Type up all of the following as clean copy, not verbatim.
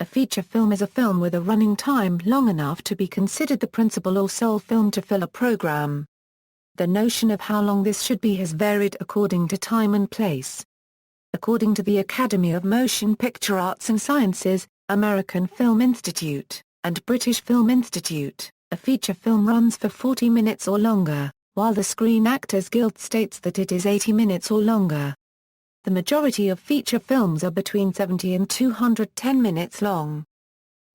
A feature film is a film with a running time long enough to be considered the principal or sole film to fill a program. The notion of how long this should be has varied according to time and place. According to the Academy of Motion Picture Arts and Sciences, American Film Institute, and British Film Institute, a feature film runs for 40 minutes or longer, while the Screen Actors Guild states that it is 80 minutes or longer. The majority of feature films are between 70 and 210 minutes long.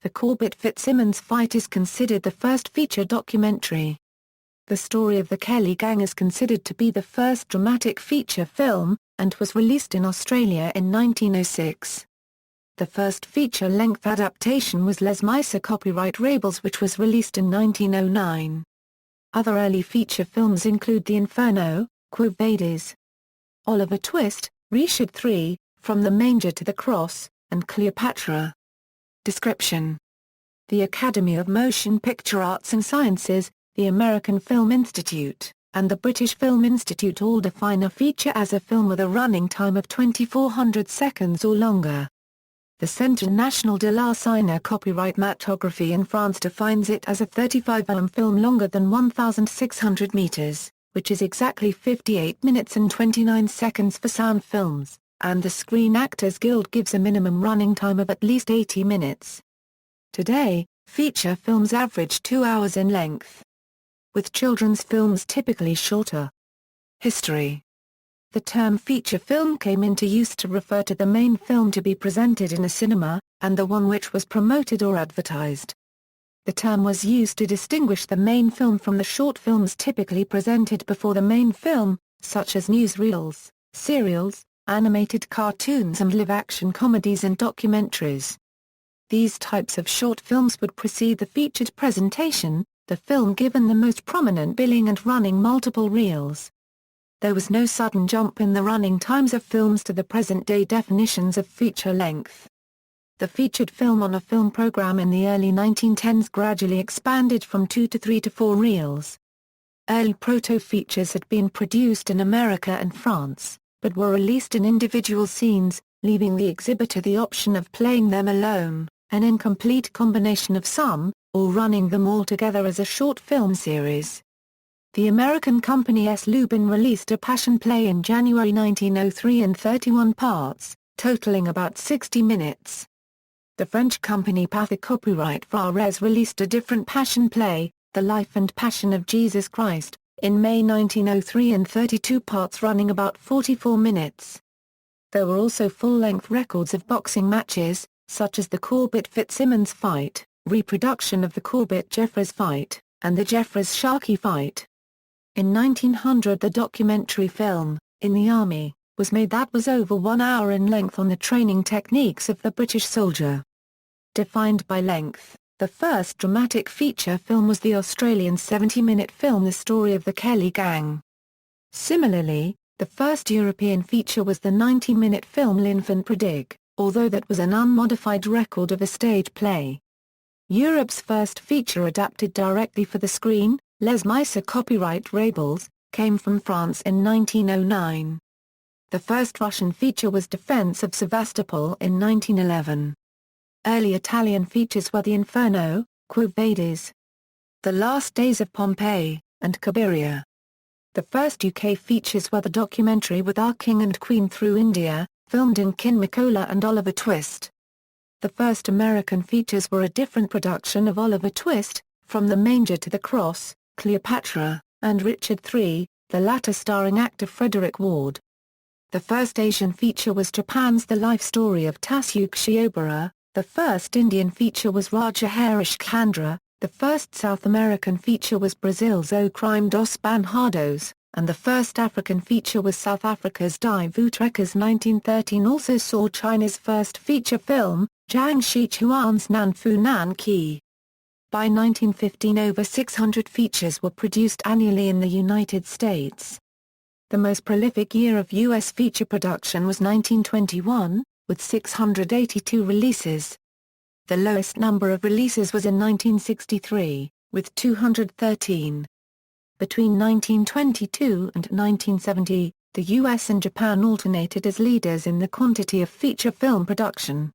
The Corbett-Fitzsimmons Fight is considered the first feature documentary. The story of the Kelly Gang is considered to be the first dramatic feature film, and was released in Australia in 1906. The first feature-length adaptation was Les Misérables copyright Rebels, which was released in 1909. Other early feature films include The Inferno, Quo Vadis, Oliver Twist, Richard III, From the Manger to the Cross, and Cleopatra. Description: The Academy of Motion Picture Arts and Sciences, the American Film Institute, and the British Film Institute all define a feature as a film with a running time of 2400 seconds or longer. The Centre National de la Ciné Copyright-Matography in France defines it as a 35mm film longer than 1,600 meters, which is exactly 58 minutes and 29 seconds for sound films, and the Screen Actors Guild gives a minimum running time of at least 80 minutes. Today, feature films average 2 hours in length, with children's films typically shorter. History: The term feature film came into use to refer to the main film to be presented in a cinema, and the one which was promoted or advertised. The term was used to distinguish the main film from the short films typically presented before the main film, such as newsreels, serials, animated cartoons and live-action comedies and documentaries. These types of short films would precede the featured presentation, the film given the most prominent billing and running multiple reels. There was no sudden jump in the running times of films to the present-day definitions of feature length. The featured film on a film program in the early 1910s gradually expanded from 2 to 3 to 4 reels. Early proto-features had been produced in America and France, but were released in individual scenes, leaving the exhibitor the option of playing them alone, an incomplete combination of some, or running them all together as a short film series. The American company S. Lubin released a passion play in January 1903 in 31 parts, totaling about 60 minutes. The French company Pathé Copyright Vares released a different passion play, The Life and Passion of Jesus Christ, in May 1903 in 32 parts running about 44 minutes. There were also full-length records of boxing matches, such as the Corbett-Fitzsimmons Fight, reproduction of the Corbett-Jeffreys Fight, and the Jeffreys-Sharkey Fight. In 1900 the documentary film, In the Army, was made that was over 1 hour in length on the training techniques of the British soldier. Defined by length, the first dramatic feature film was the Australian 70-minute film The Story of the Kelly Gang. Similarly, the first European feature was the 90-minute film L'Enfant Prodigue, although that was an unmodified record of a stage play. Europe's first feature adapted directly for the screen, Les Misérables copyright Rebels, came from France in 1909. The first Russian feature was Defense of Sevastopol in 1911. Early Italian features were The Inferno, Quo Vadis, The Last Days of Pompeii, and Cabiria. The first UK features were the documentary With Our King and Queen Through India, filmed in Kinmacola and Oliver Twist. The first American features were a different production of Oliver Twist, From the Manger to the Cross, Cleopatra, and Richard III, the latter starring actor Frederick Ward. The first Asian feature was Japan's The Life Story of Tasuke Shiobara, the first Indian feature was Raja Harish Chandra, the first South American feature was Brazil's O Crime dos Banhados, and the first African feature was South Africa's Die Voetrekkers. 1913 also saw China's first feature film, Zhang Shichuan's Nan Fu Nan Qi. By 1915 over 600 features were produced annually in the United States. The most prolific year of U.S. feature production was 1921, with 682 releases. The lowest number of releases was in 1963, with 213. Between 1922 and 1970, the U.S. and Japan alternated as leaders in the quantity of feature film production.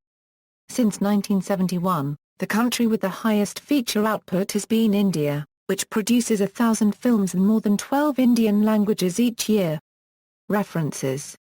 Since 1971, the country with the highest feature output has been India, which produces 1,000 films in more than 12 Indian languages each year. References